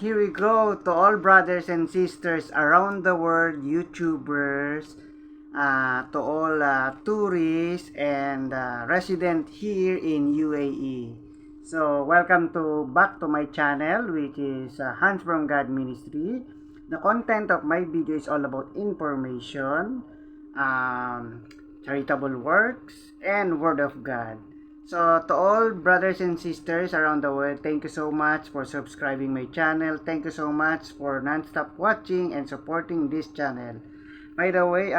here we go to all brothers and sisters around the world, YouTubers, to all tourists and resident here in UAE. So, welcome to back to my channel, which is Hans from God Ministry. The content of my video is all about information, charitable works, and Word of God. So, to all brothers and sisters around the world, thank you so much for subscribing my channel. Thank you so much for non-stop watching and supporting this channel. By the way,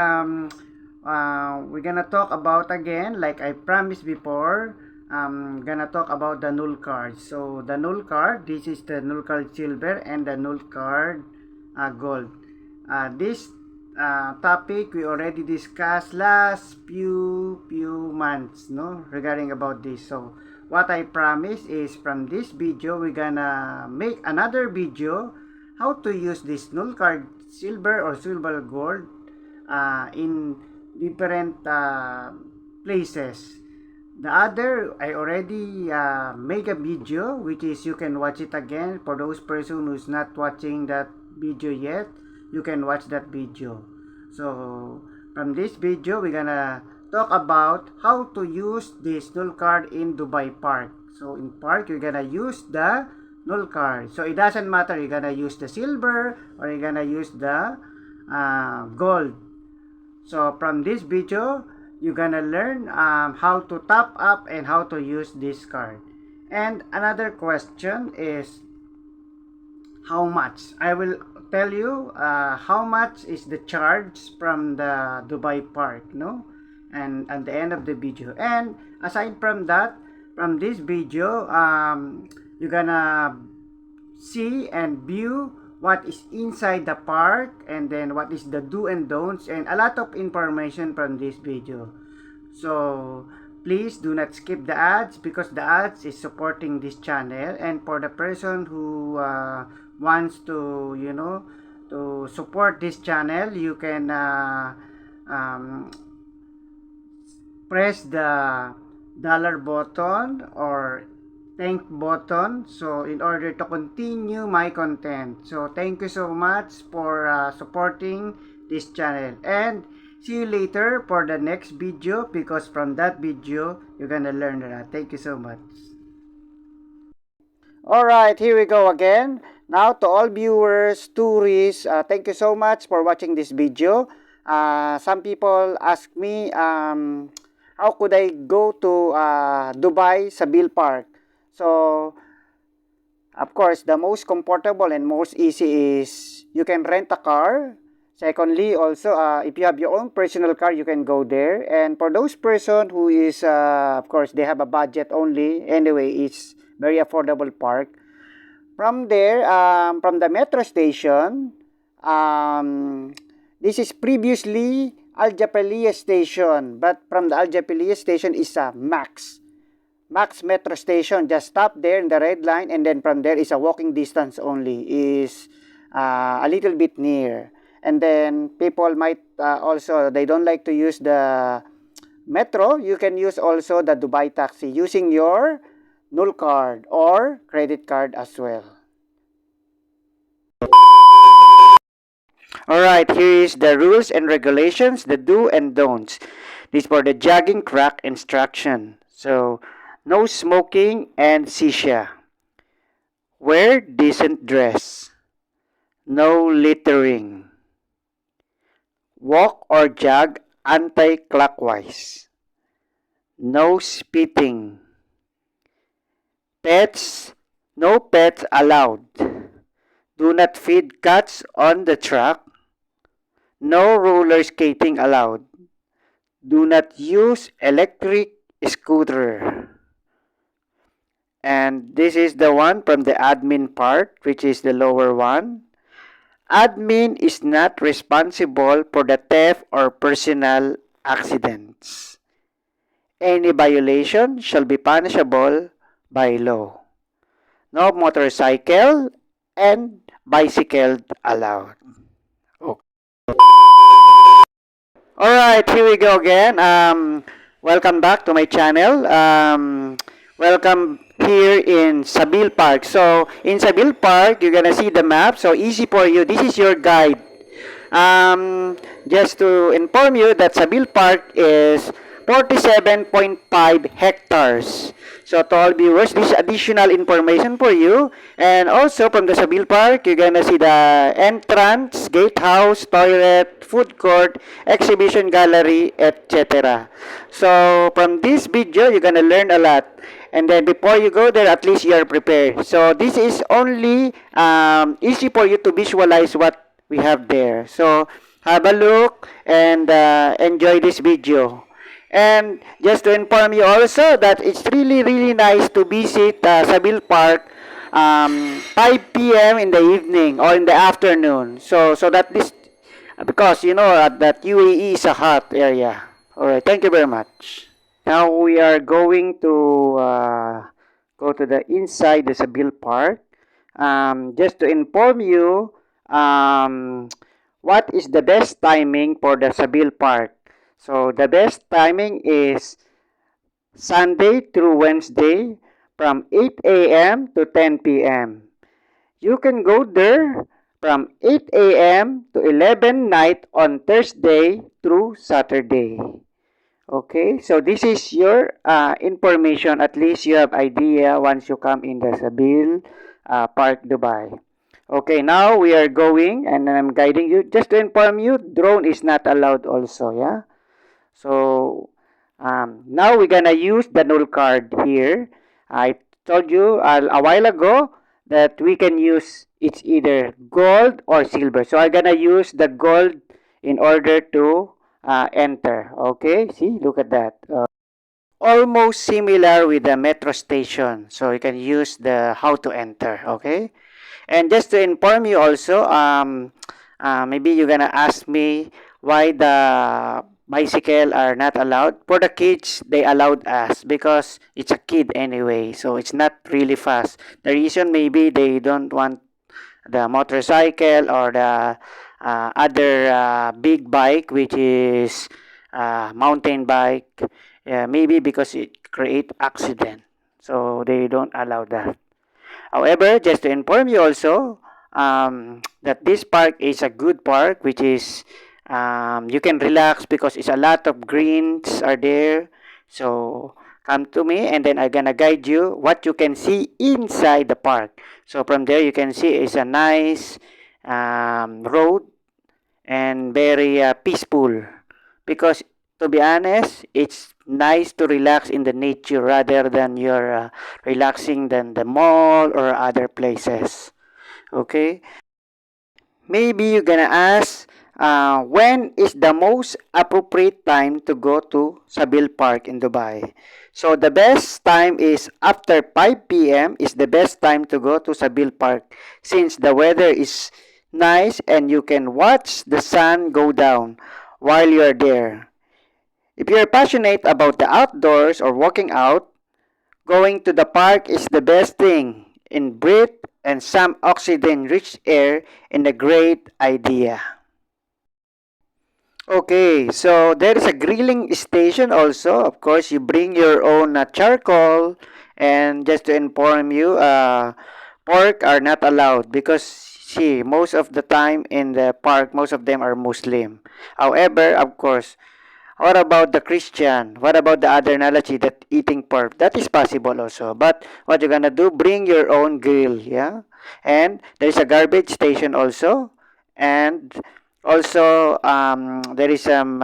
we're gonna talk about again, like I promised before, gonna talk about the null card. So, the null card, this is the null card silver and the null card gold. This topic we already discussed last few months, no, regarding about this. So what I promise is from this video we're gonna make another video how to use this null card silver or silver gold in different places. The other I already make a video, which is you can watch it again. For those person who's not watching that video yet, you can watch that video. So from this video we're gonna talk about how to use this null card in Dubai Park. So in park you're gonna use the null card. So it doesn't matter you're gonna use the silver or you're gonna use the gold. So from this video you're gonna learn how to top up and how to use this card. And another question is how much. I will tell you how much is the charge from the Dubai Park, no? And at the end of the video. And aside from that, from this video, you're gonna see and view what is inside the park, and then what is the do and don'ts, and a lot of information from this video. So please do not skip the ads, because the ads is supporting this channel. And for the person who wants to, you know, to support this channel, you can press the dollar button or thank button, so in order to continue my content. So thank you so much for supporting this channel, and see you later for the next video, because from that video you're gonna learn that. Thank you so much. Alright, here we go again. Now to all viewers, tourists, thank you so much for watching this video. Some people ask me, how could I go to Dubai Zabeel Park? So, of course, the most comfortable and most easy is you can rent a car. Secondly, also, if you have your own personal car, you can go there. And for those person who is, of course, they have a budget only. Anyway, it's very affordable park. From there, from the metro station, this is previously Al Jabaliyah station, but from the Al Jabaliyah station is a Max metro station. Just stop there in the red line, and then from there is a walking distance only, is a little bit near. And then people might also, they don't like to use the metro. You can use also the Dubai taxi using your null card or credit card as well. Alright, here is the rules and regulations, the do and don'ts. This for the jogging track instruction. So, no smoking and shisha. Wear decent dress. No littering. Walk or jog anti-clockwise. No spitting. Pets, no pets allowed. Do not feed cats on the track. No roller skating allowed. Do not use electric scooter. And this is the one from the admin part, which is the lower one. Admin is not responsible for the theft or personal accidents. Any violation shall be punishable by law. No motorcycle and bicycle allowed. Okay. Alright, here we go again. Welcome back to my channel. Welcome here in Zabeel Park. So in Zabeel Park, you're gonna see the map. So easy for you. This is your guide. Just to inform you that Zabeel Park is 47.5 hectares. So to all viewers, this is additional information for you. And also from the Zabeel Park, you're gonna see the entrance, gatehouse, toilet, food court, exhibition gallery, etc. So from this video, you're gonna learn a lot. And then before you go there, at least you are prepared. So this is only easy for you to visualize what we have there. So have a look and enjoy this video. And just to inform you also that it's really nice to visit Sabil Park 5 p.m. in the evening or in the afternoon. So that this because you know that UAE is a hot area. All right, thank you very much. Now we are going to go to the inside the Sabil Park. Just to inform you, what is the best timing for the Sabil Park? So the best timing is Sunday through Wednesday from 8 a.m. to 10 p.m. You can go there from 8 a.m. to 11 night on Thursday through Saturday. Okay, so this is your information. At least you have idea once you come in the Zabeel Park, Dubai. Okay, now we are going and I'm guiding you. Just to inform you, drone is not allowed also, yeah? So, now we're gonna use the null card here. I told you a while ago that we can use it's either gold or silver. So I'm gonna use the gold in order to enter. Okay, see, look at that. Almost similar with the metro station. So you can use the how to enter. Okay. And just to inform you also, maybe you're gonna ask me why the bicycle are not allowed. For the kids, they allowed us because it's a kid anyway, so it's not really fast. The reason maybe they don't want the motorcycle or the other big bike, which is mountain bike, maybe because it create accident, so they don't allow that. However, just to inform you also that this park is a good park, which is you can relax because it's a lot of greens are there. So come to me and then I'm gonna guide you what you can see inside the park. So from there you can see it's a nice road and very peaceful because to be honest it's nice to relax in the nature rather than you're relaxing than the mall or other places. Okay, maybe you're gonna ask when is the most appropriate time to go to Sabil Park in Dubai. So the best time is after 5 p.m. is the best time to go to Sabil Park since the weather is nice and you can watch the sun go down while you're there. If you're passionate about the outdoors or walking out, going to the park is the best thing. In breath and some oxygen-rich air and a great idea. Okay, so there is a grilling station also. Of course, you bring your own charcoal. And just to inform you, pork are not allowed because see, most of the time in the park, most of them are Muslim. However, of course, what about the Christian? What about the other analogy that eating pork? That is possible also. But what you're gonna do, bring your own grill, yeah? And there's a garbage station also. And also, there is some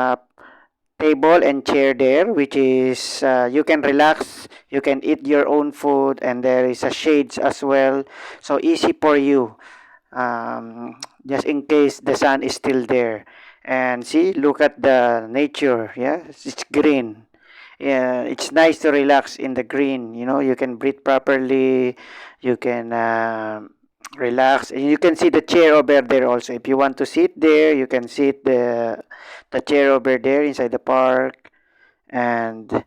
table and chair there, which is you can relax, you can eat your own food, and there is a shades as well. So easy for you just in case the sun is still there. And see, look at the nature. Yeah, it's green. Yeah, it's nice to relax in the green. You know, you can breathe properly. You can relax, and you can see the chair over there also. If you want to sit there, you can sit the chair over there inside the park, and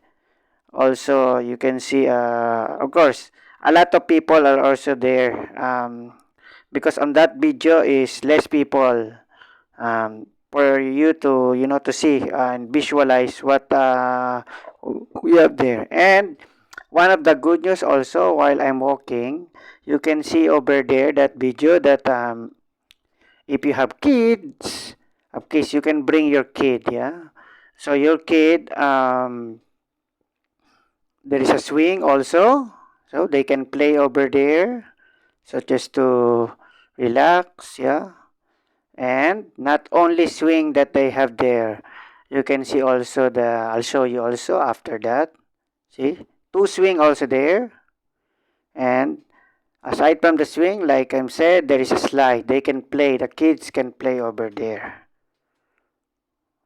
also you can see, of course, a lot of people are also there. Because on that video is less people for you to to see and visualize what we have there. And one of the good news also while I'm walking, you can see over there that video that if you have kids, of course you can bring your kid, yeah. So your kid, there is a swing also, so they can play over there. So just to relax, yeah. And not only swing that they have there, you can see also I'll show you also after that. See, two swing also there. And aside from the swing, like I said, there is a slide. They can play, the kids can play over there.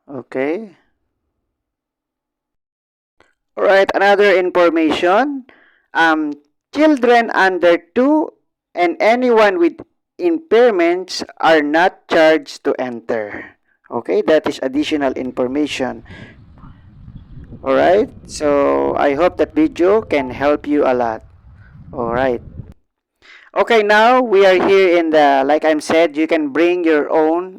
Okay. Alright, another information. Um, Children under 2 and anyone with impairments are not charged to enter. Okay, that is additional information. Alright, so I hope that video can help you a lot. Alright. Okay, now we are here in the, like I said, you can bring your own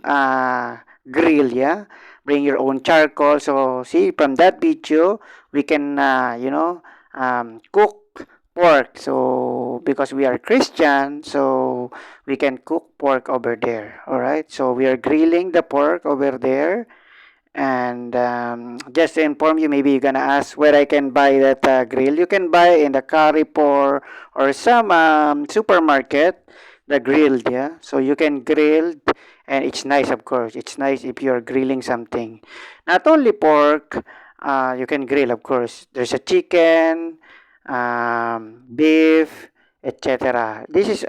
grill, yeah? Bring your own charcoal. So, see, from that video, we can, cook pork. So, because we are Christian, so we can cook pork over there. Alright, so we are grilling the pork over there. And just to inform you, maybe you're gonna ask where I can buy that grill. You can buy in the Carrefour or some supermarket the grilled, yeah. So you can grill, and it's nice, of course. It's nice if you're grilling something. Not only pork, you can grill, of course. There's a chicken, beef, etc. This is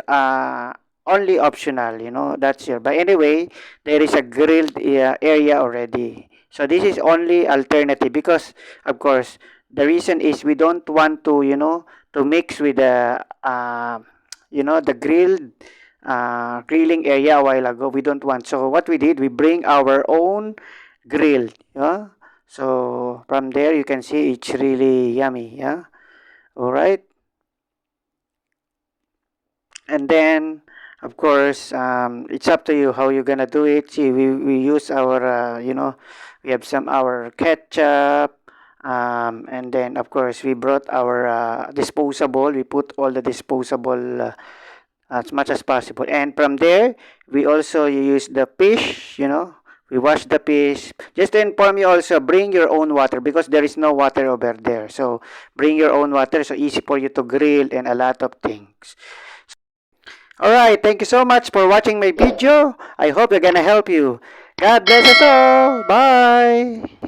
only optional, you know. That's here. But anyway, there is a grilled area already. So this is only alternative because, of course, the reason is we don't want to, to mix with the grilled grilling area a while ago. We don't want. So what we did, we bring our own grill. Yeah. So from there you can see it's really yummy. Yeah. All right. And then of course it's up to you how you're gonna do it. See, we use our we have some our ketchup, and then of course we brought our disposable. We put all the disposable as much as possible, and from there we also use the fish, we wash the fish. Just to inform you also, bring your own water because there is no water over there. So bring your own water, so easy for you to grill and a lot of things. Alright, thank you so much for watching my video. I hope it's gonna help you. God bless us all. Bye.